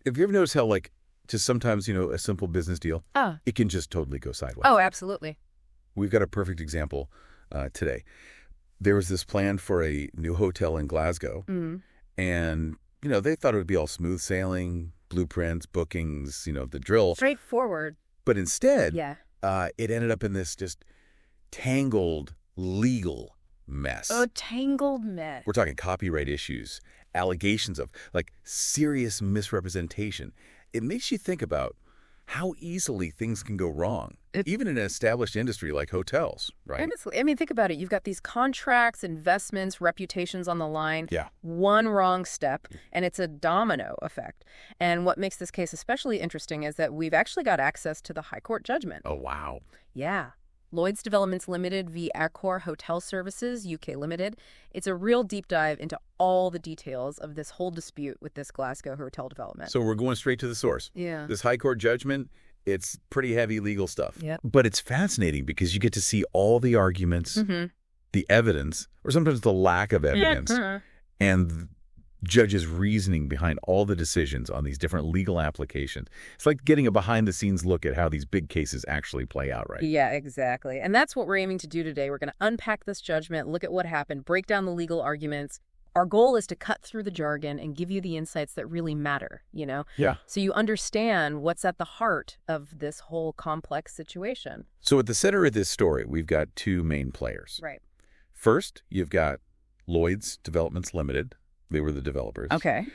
Have you ever noticed how, like, just sometimes, a simple business deal, Oh. it can just totally go sideways? Oh, absolutely. We've got a perfect example today. There was this plan for a new hotel in Glasgow, and, they thought it would be all smooth sailing, blueprints, bookings, the drill. Straightforward. But instead, Yeah. it ended up in this just tangled legal mess. A tangled mess. We're talking copyright issues, allegations of, like, serious misrepresentation. It makes you think about how easily things can go wrong, even in an established industry like hotels, right? Honestly, I mean, think about it. You've got these contracts, investments, reputations on the line. Yeah. One wrong step, and it's a domino effect. And what makes this case especially interesting is that we've actually got access to the High Court judgment. Oh, wow. Yeah. Lloyds Developments Limited v. Accor Hotelservices, UK Limited. It's a real deep dive into all the details of this whole dispute with this Glasgow hotel development. So we're going straight to the source. Yeah. This High Court judgment, it's pretty heavy legal stuff. Yep. But it's fascinating because you get to see all the arguments, the evidence, or sometimes the lack of evidence, and judges' reasoning behind all the decisions on these different legal applications. It's like getting a behind-the-scenes look at how these big cases actually play out, right? Yeah, exactly. And that's what we're aiming to do today. We're going to unpack this judgment, look at what happened, break down the legal arguments. Our goal is to cut through the jargon and give you the insights that really matter, Yeah. So you understand what's at the heart of this whole complex situation. So at the center of this story, we've got two main players. Right. First, you've got Lloyds Developments Limited. They were the developers. Okay.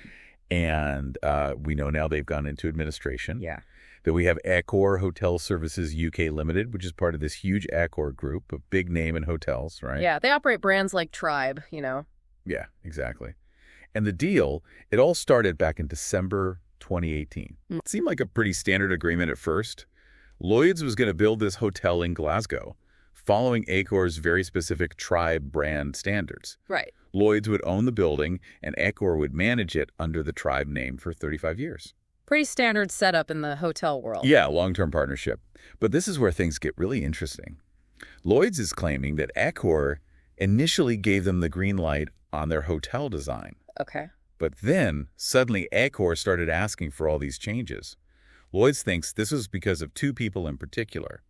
And we know now they've gone into administration. Yeah. Then we have Accor Hotelservices UK Limited, which is part of this huge Accor group, a big name in hotels, right? Yeah, they operate brands like Tribe, Yeah, exactly. And the deal, it all started back in December 2018. It seemed like a pretty standard agreement at first. Lloyds was going to build this hotel in Glasgow, following Accor's very specific Tribe brand standards. Right. Lloyds would own the building, and Accor would manage it under the Tribe name for 35 years. Pretty standard setup in the hotel world. Yeah, long-term partnership. But this is where things get really interesting. Lloyds is claiming that Accor initially gave them the green light on their hotel design. Okay. But then, suddenly, Accor started asking for all these changes. Lloyds thinks this was because of two people in particular.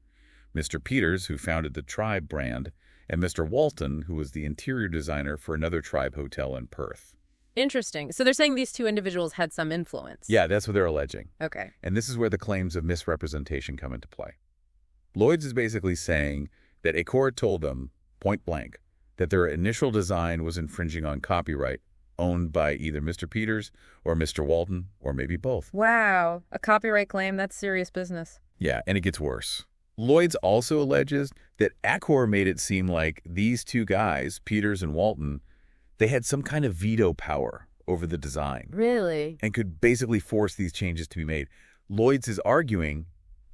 Mr. Peters, who founded the Tribe brand, and Mr. Walton, who was the interior designer for another Tribe hotel in Perth. Interesting. So they're saying these two individuals had some influence. Yeah, that's what they're alleging. Okay. And this is where the claims of misrepresentation come into play. Lloyds is basically saying that Accor told them, point blank, that their initial design was infringing on copyright owned by either Mr. Peters or Mr. Walton, or maybe both. Wow. A copyright claim, that's serious business. Yeah, and it gets worse. Lloyds also alleges that Accor made it seem like these two guys, Peters and Walton, they had some kind of veto power over the design. Really? And could basically force these changes to be made. Lloyds is arguing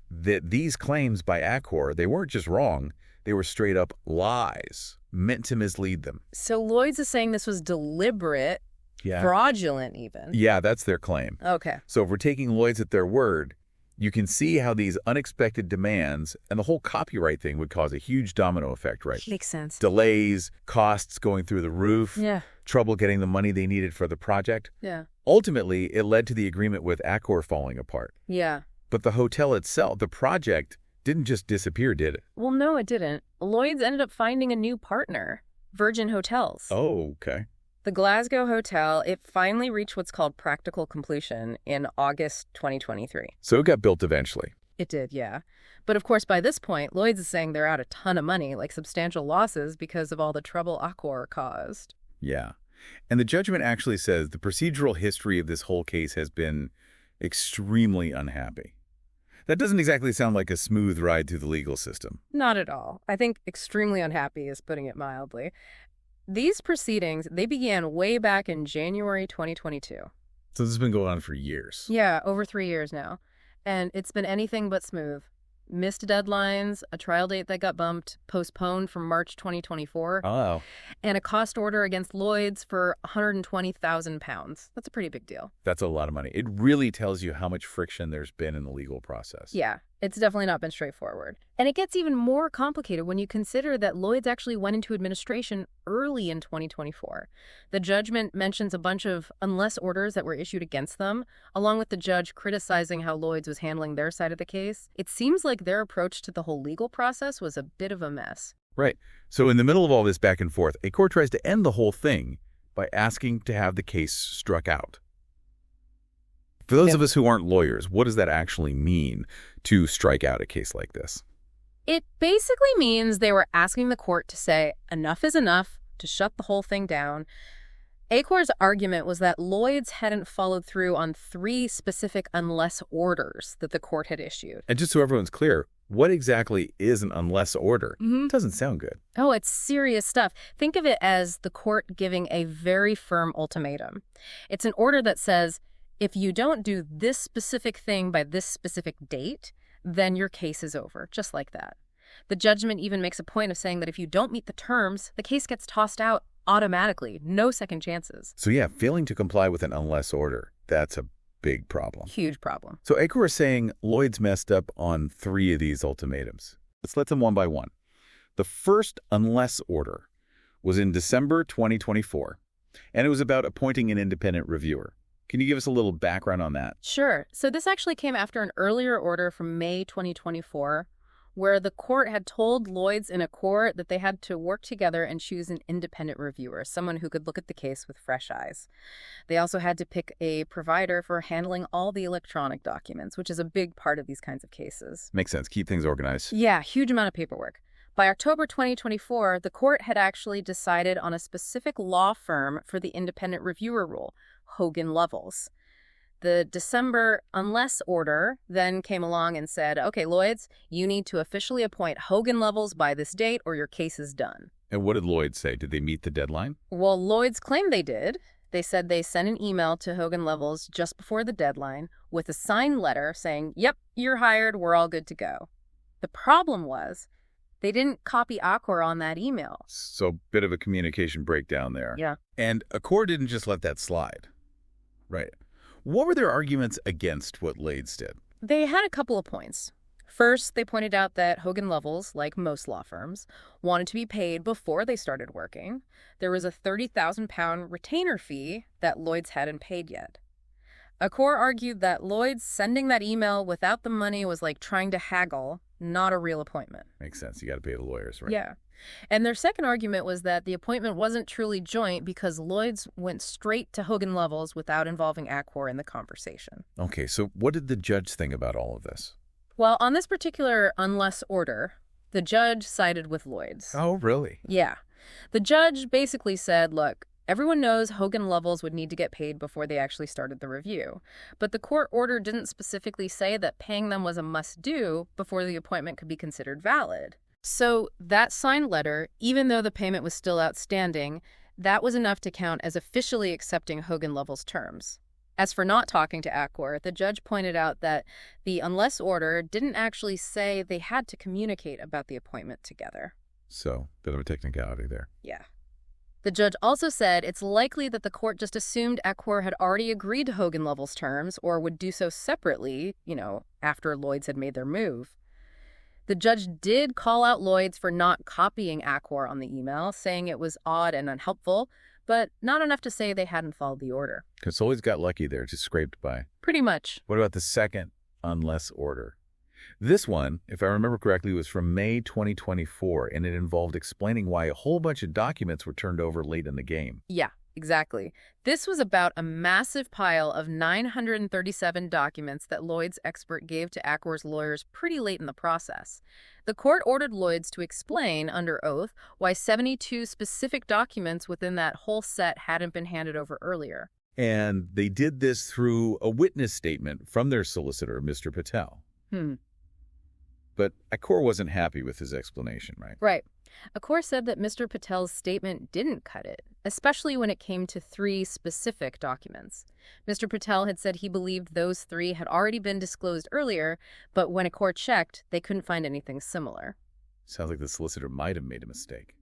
that these claims by Accor, they weren't just wrong, they were straight up lies, meant to mislead them. So Lloyds is saying this was deliberate, fraudulent even. Yeah, that's their claim. Okay. So if we're taking Lloyds at their word, you can see how these unexpected demands and the whole copyright thing would cause a huge domino effect, right? Makes sense. Delays, costs going through the roof, Yeah. trouble getting the money they needed for the project. Yeah. Ultimately, it led to the agreement with Accor falling apart. Yeah. But the hotel itself, the project, didn't just disappear, did it? Well, no, it didn't. Lloyds ended up finding a new partner, Virgin Hotels. Oh, okay. The Glasgow hotel, it finally reached what's called practical completion in August 2023. So it got built eventually. It did, yeah. But of course, by this point, Lloyds is saying they're out a ton of money, like substantial losses because of all the trouble Accor caused. Yeah. And the judgment actually says the procedural history of this whole case has been extremely unhappy. That doesn't exactly sound like a smooth ride through the legal system. Not at all. I think extremely unhappy is putting it mildly. These proceedings, they began way back in January 2022. So this has been going on for years. Yeah, over 3 years now. And it's been anything but smooth. Missed deadlines, a trial date that got bumped, postponed from March 2024. Oh. And a cost order against Lloyds for £120,000. That's a pretty big deal. That's a lot of money. It really tells you how much friction there's been in the legal process. Yeah. It's definitely not been straightforward. And it gets even more complicated when you consider that Lloyds actually went into administration early in 2024. The judgment mentions a bunch of unless orders that were issued against them, along with the judge criticizing how Lloyds was handling their side of the case. It seems like their approach to the whole legal process was a bit of a mess. Right. So in the middle of all this back and forth, Accor tries to end the whole thing by asking to have the case struck out. For those of us who aren't lawyers, what does that actually mean to strike out a case like this? It basically means they were asking the court to say enough is enough, to shut the whole thing down. Accor's argument was that Lloyds hadn't followed through on 3 specific unless orders that the court had issued. And just so everyone's clear, what exactly is an unless order? It doesn't sound good. Oh, it's serious stuff. Think of it as the court giving a very firm ultimatum. It's an order that says, if you don't do this specific thing by this specific date, then your case is over, just like that. The judgment even makes a point of saying that if you don't meet the terms, the case gets tossed out automatically, no second chances. So yeah, failing to comply with an unless order, that's a big problem. Huge problem. So Accor is saying Lloyds messed up on 3 of these ultimatums. Let's let them one by one. The first unless order was in December 2024, and it was about appointing an independent reviewer. Can you give us a little background on that? Sure. So this actually came after an earlier order from May 2024, where the court had told Lloyds and Accor that they had to work together and choose an independent reviewer, someone who could look at the case with fresh eyes. They also had to pick a provider for handling all the electronic documents, which is a big part of these kinds of cases. Makes sense. Keep things organized. Yeah, huge amount of paperwork. By October 2024, the court had actually decided on a specific law firm for the independent reviewer role, Hogan Lovells. The December unless order then came along and said, okay, Lloyds, you need to officially appoint Hogan Lovells by this date or your case is done. And what did Lloyds say? Did they meet the deadline? Well, Lloyds claimed they did. They said they sent an email to Hogan Lovells just before the deadline with a signed letter saying, yep, you're hired, we're all good to go. The problem was they didn't copy Accor on that email. So bit of a communication breakdown there. Yeah. And Accor didn't just let that slide. Right. What were their arguments against what Lloyds did? They had a couple of points. First, they pointed out that Hogan Lovells, like most law firms, wanted to be paid before they started working. There was a £30,000 retainer fee that Lloyds hadn't paid yet. Accor argued that Lloyds sending that email without the money was like trying to haggle, not a real appointment. Makes sense. You got to pay the lawyers, right? Yeah. And their second argument was that the appointment wasn't truly joint because Lloyds went straight to Hogan Lovells without involving Accor in the conversation. Okay, so what did the judge think about all of this? Well, on this particular unless order, the judge sided with Lloyds. Oh, really? Yeah. The judge basically said, look, everyone knows Hogan Lovells would need to get paid before they actually started the review. But the court order didn't specifically say that paying them was a must-do before the appointment could be considered valid. So that signed letter, even though the payment was still outstanding, that was enough to count as officially accepting Hogan Lovells' terms. As for not talking to Accor, the judge pointed out that the unless order didn't actually say they had to communicate about the appointment together. So, bit of a technicality there. Yeah. The judge also said it's likely that the court just assumed Accor had already agreed to Hogan Lovells' terms or would do so separately, after Lloyds had made their move. The judge did call out Lloyds for not copying Accor on the email, saying it was odd and unhelpful, but not enough to say they hadn't followed the order. Because Lloyds got lucky there, just scraped by. Pretty much. What about the second unless order? This one, if I remember correctly, was from May 2024, and it involved explaining why a whole bunch of documents were turned over late in the game. Yeah, exactly. This was about a massive pile of 937 documents that Lloyd's expert gave to Accor's lawyers pretty late in the process. The court ordered Lloyds to explain, under oath, why 72 specific documents within that whole set hadn't been handed over earlier. And they did this through a witness statement from their solicitor, Mr. Patel. But Accor wasn't happy with his explanation, right? Right. Accor said that Mr. Patel's statement didn't cut it, especially when it came to 3 specific documents. Mr. Patel had said he believed those 3 had already been disclosed earlier, but when Accor checked, they couldn't find anything similar. Sounds like the solicitor might have made a mistake.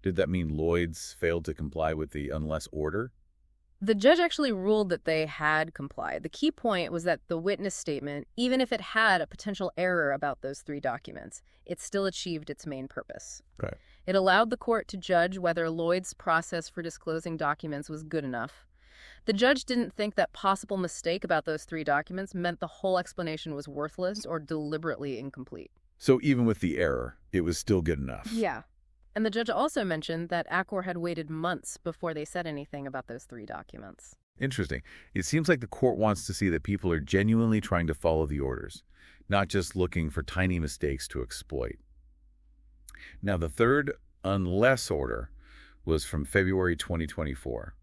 Did that mean Lloyds failed to comply with the unless order? The judge actually ruled that they had complied. The key point was that the witness statement, even if it had a potential error about those 3 documents, it still achieved its main purpose. Right. It allowed the court to judge whether Lloyd's process for disclosing documents was good enough. The judge didn't think that possible mistake about those 3 documents meant the whole explanation was worthless or deliberately incomplete. So even with the error, it was still good enough. Yeah. And the judge also mentioned that Accor had waited months before they said anything about those 3 documents. Interesting. It seems like the court wants to see that people are genuinely trying to follow the orders, not just looking for tiny mistakes to exploit. Now, the third unless order was from February 2024,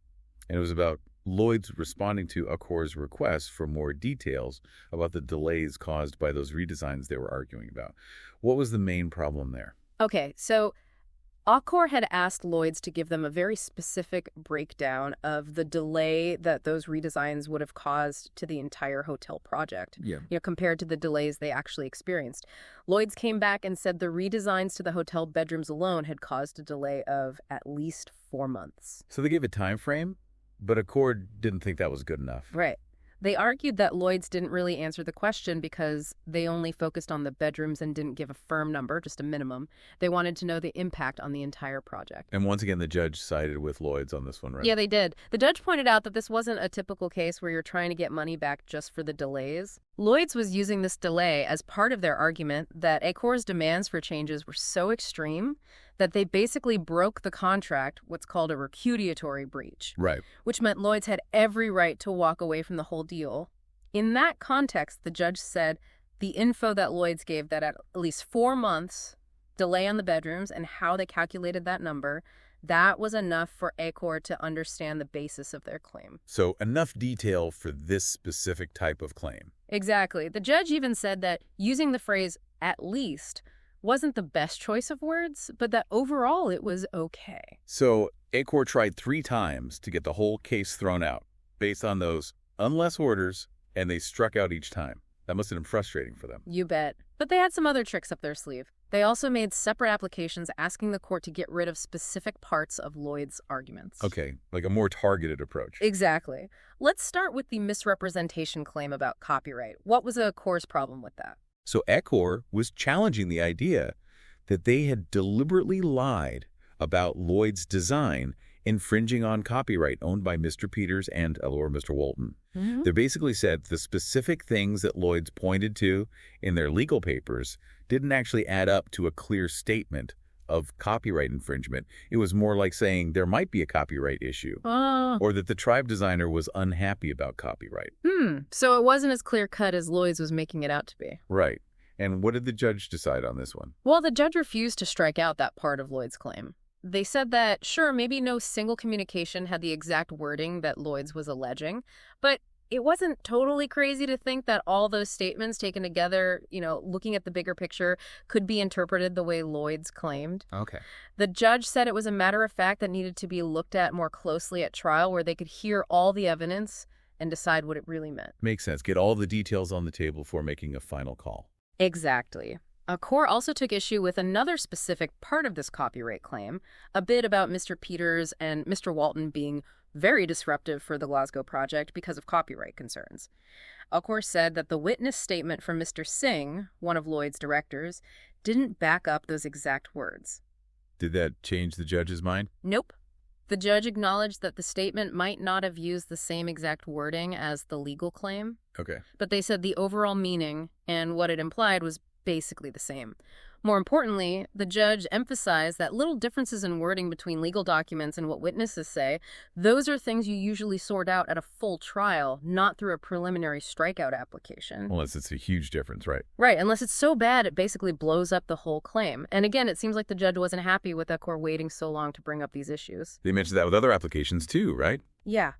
and it was about Lloyds responding to Accor's request for more details about the delays caused by those redesigns they were arguing about. What was the main problem there? Okay, so Accor had asked Lloyds to give them a very specific breakdown of the delay that those redesigns would have caused to the entire hotel project, compared to the delays they actually experienced. Lloyds came back and said the redesigns to the hotel bedrooms alone had caused a delay of at least 4 months. So they gave a time frame, but Accor didn't think that was good enough. Right. They argued that Lloyds didn't really answer the question because they only focused on the bedrooms and didn't give a firm number, just a minimum. They wanted to know the impact on the entire project. And once again, the judge sided with Lloyds on this one, right? Yeah, they did. The judge pointed out that this wasn't a typical case where you're trying to get money back just for the delays. Lloyds was using this delay as part of their argument that Accor's demands for changes were so extreme that they basically broke the contract, what's called a repudiatory breach. Right. Which meant Lloyds had every right to walk away from the whole deal. In that context, the judge said the info that Lloyds gave, that at least 4 months delay on the bedrooms and how they calculated that number, that was enough for Accor to understand the basis of their claim. So enough detail for this specific type of claim. Exactly. The judge even said that using the phrase "at least" wasn't the best choice of words, but that overall it was okay. So Accor tried 3 times to get the whole case thrown out based on those unless orders, and they struck out each time. That must have been frustrating for them. You bet. But they had some other tricks up their sleeve. They also made separate applications asking the court to get rid of specific parts of Lloyd's arguments. Okay, like a more targeted approach. Exactly. Let's start with the misrepresentation claim about copyright. What was Accor's problem with that? So Accor was challenging the idea that they had deliberately lied about Lloyd's design infringing on copyright owned by Mr. Peters and or Mr. Walton. Mm-hmm. They basically said the specific things that Lloyd's pointed to in their legal papers didn't actually add up to a clear statement of copyright infringement. It was more like saying there might be a copyright issue or that the tribe designer was unhappy about copyright. So it wasn't as clear-cut as Lloyd's was making it out to be. Right. And what did the judge decide on this one? Well, the judge refused to strike out that part of Lloyd's claim. They said that, sure, maybe no single communication had the exact wording that Lloyd's was alleging, but it wasn't totally crazy to think that all those statements taken together, looking at the bigger picture, could be interpreted the way Lloyd's claimed. Okay. The judge said it was a matter of fact that needed to be looked at more closely at trial, where they could hear all the evidence and decide what it really meant. Makes sense. Get all the details on the table before making a final call. Exactly. Accor also took issue with another specific part of this copyright claim, a bit about Mr. Peters and Mr. Walton being very disruptive for the Glasgow project because of copyright concerns. Accor said that the witness statement from Mr. Singh, one of Lloyd's directors, didn't back up those exact words. Did that change the judge's mind? Nope. The judge acknowledged that the statement might not have used the same exact wording as the legal claim. Okay. But they said the overall meaning and what it implied was basically the same. More importantly, the judge emphasized that little differences in wording between legal documents and what witnesses say, those are things you usually sort out at a full trial, not through a preliminary strikeout application. Unless it's a huge difference, right? Right, unless it's so bad it basically blows up the whole claim. And again, it seems like the judge wasn't happy with Accor waiting so long to bring up these issues. They mentioned that with other applications too, right? Yeah.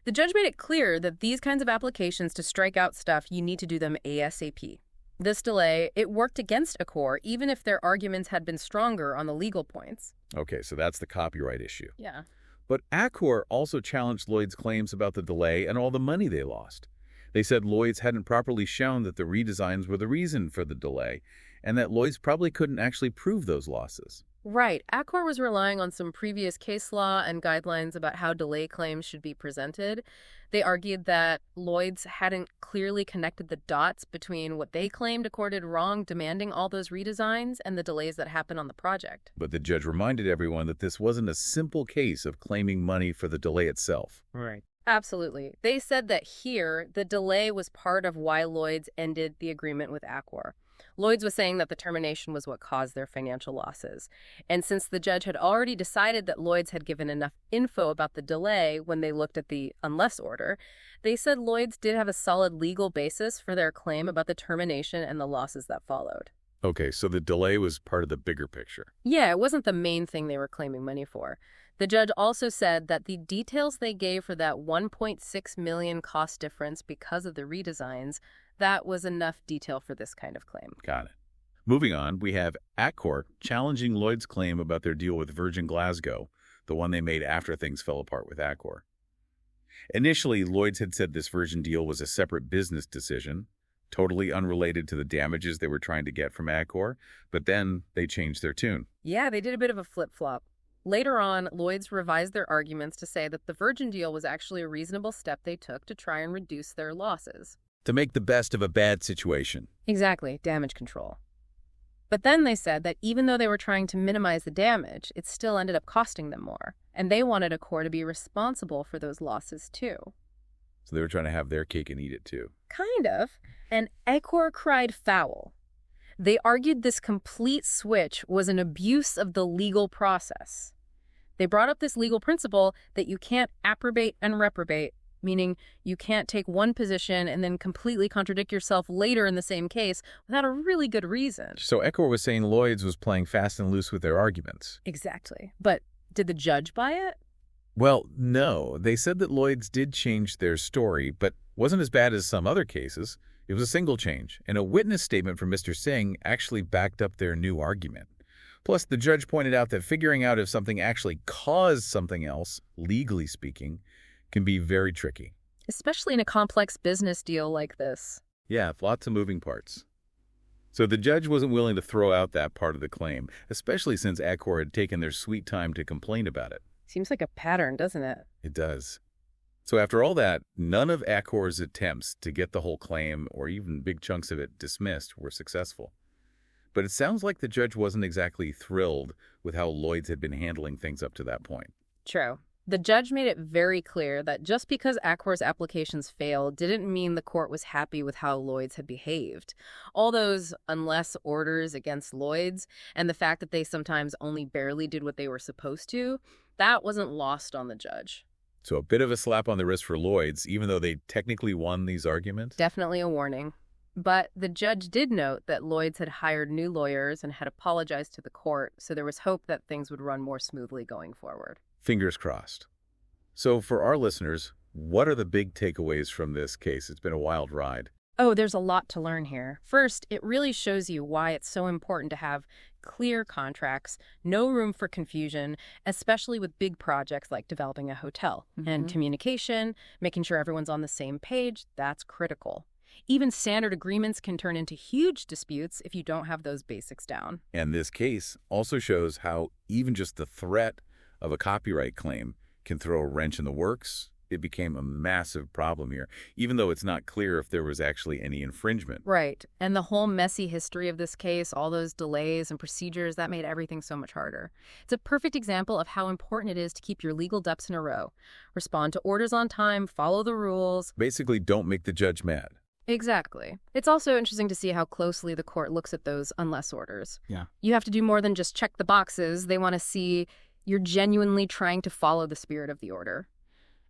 The judge made it clear that these kinds of applications to strike out stuff, you need to do them ASAP. This delay, it worked against Accor, even if their arguments had been stronger on the legal points. Okay, so that's the copyright issue. Yeah. But Accor also challenged Lloyd's claims about the delay and all the money they lost. They said Lloyd's hadn't properly shown that the redesigns were the reason for the delay, and that Lloyd's probably couldn't actually prove those losses. Right. Accor was relying on some previous case law and guidelines about how delay claims should be presented. They argued that Lloyds hadn't clearly connected the dots between what they claimed Accor did wrong demanding all those redesigns and the delays that happened on the project. But the judge reminded everyone that this wasn't a simple case of claiming money for the delay itself. Right. Absolutely. They said that here, the delay was part of why Lloyds ended the agreement with Accor. Lloyds was saying that the termination was what caused their financial losses. And since the judge had already decided that Lloyds had given enough info about the delay when they looked at the unless order, they said Lloyds did have a solid legal basis for their claim about the termination and the losses that followed. Okay, so the delay was part of the bigger picture. Yeah, it wasn't the main thing they were claiming money for. The judge also said that the details they gave for that $1.6 million cost difference because of the redesigns, that was enough detail for this kind of claim. Got it. Moving on, we have Accor challenging Lloyd's claim about their deal with Virgin Glasgow, the one they made after things fell apart with Accor. Initially, Lloyd's had said this Virgin deal was a separate business decision, totally unrelated to the damages they were trying to get from Accor, but then they changed their tune. Yeah, they did a bit of a flip-flop. Later on, Lloyds revised their arguments to say that the Virgin deal was actually a reasonable step they took to try and reduce their losses. To make the best of a bad situation. Exactly, damage control. But then they said that even though they were trying to minimize the damage, it still ended up costing them more. And they wanted Accor to be responsible for those losses too. So they were trying to have their cake and eat it too. Kind of. And Accor cried foul. They argued this complete switch was an abuse of the legal process. They brought up this legal principle that you can't approbate and reprobate, meaning you can't take one position and then completely contradict yourself later in the same case without a really good reason. So Accor was saying Lloyd's was playing fast and loose with their arguments. Exactly. But did the judge buy it? Well, no. They said that Lloyd's did change their story, but wasn't as bad as some other cases. It was a single change, and a witness statement from Mr. Singh actually backed up their new argument. Plus, the judge pointed out that figuring out if something actually caused something else, legally speaking, can be very tricky. Especially in a complex business deal like this. Yeah, lots of moving parts. So the judge wasn't willing to throw out that part of the claim, especially since Accor had taken their sweet time to complain about it. Seems like a pattern, doesn't it? It does. So after all that, none of Accor's attempts to get the whole claim, or even big chunks of it, dismissed were successful. But it sounds like the judge wasn't exactly thrilled with how Lloyds had been handling things up to that point. True. The judge made it very clear that just because Accor's applications failed didn't mean the court was happy with how Lloyds had behaved. All those unless orders against Lloyds and the fact that they sometimes only barely did what they were supposed to, that wasn't lost on the judge. So a bit of a slap on the wrist for Lloyds, even though they technically won these arguments? Definitely a warning. But the judge did note that Lloyds had hired new lawyers and had apologized to the court, so there was hope that things would run more smoothly going forward. Fingers crossed. So for our listeners, what are the big takeaways from this case? It's been a wild ride. Oh, there's a lot to learn here. First, it really shows you why it's so important to have clear contracts, no room for confusion, especially with big projects like developing a hotel. And communication, making sure everyone's on the same page, that's critical. Even standard agreements can turn into huge disputes if you don't have those basics down. And this case also shows how even just the threat of a copyright claim can throw a wrench in the works. It became a massive problem here, even though it's not clear if there was actually any infringement. Right. And the whole messy history of this case, all those delays and procedures, that made everything so much harder. It's a perfect example of how important it is to keep your legal ducks in a row. Respond to orders on time, follow the rules. Basically, don't make the judge mad. Exactly. It's also interesting to see how closely the court looks at those unless orders. Yeah. You have to do more than just check the boxes. They want to see you're genuinely trying to follow the spirit of the order.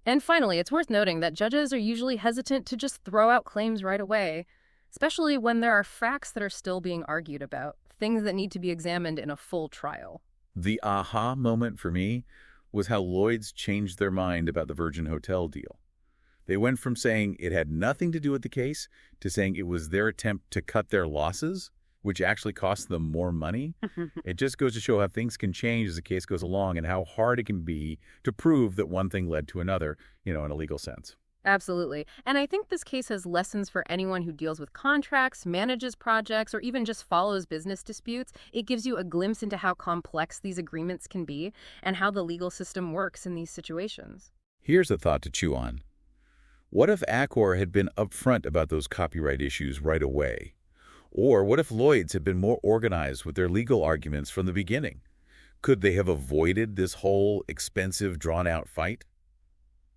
And finally, it's worth noting that judges are usually hesitant to just throw out claims right away, especially when there are facts that are still being argued about, things that need to be examined in a full trial. The aha moment for me was how Lloyds changed their mind about the Virgin Hotel deal. They went from saying it had nothing to do with the case to saying it was their attempt to cut their losses, which actually cost them more money. It just goes to show how things can change as the case goes along and how hard it can be to prove that one thing led to another, in a legal sense. Absolutely. And I think this case has lessons for anyone who deals with contracts, manages projects, or even just follows business disputes. It gives you a glimpse into how complex these agreements can be and how the legal system works in these situations. Here's a thought to chew on. What if Accor had been upfront about those copyright issues right away? Or what if Lloyds had been more organized with their legal arguments from the beginning? Could they have avoided this whole expensive, drawn-out fight?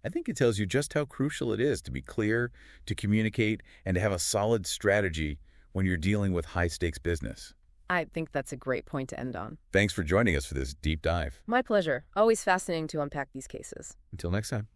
I think it tells you just how crucial it is to be clear, to communicate, and to have a solid strategy when you're dealing with high-stakes business. I think that's a great point to end on. Thanks for joining us for this deep dive. My pleasure. Always fascinating to unpack these cases. Until next time.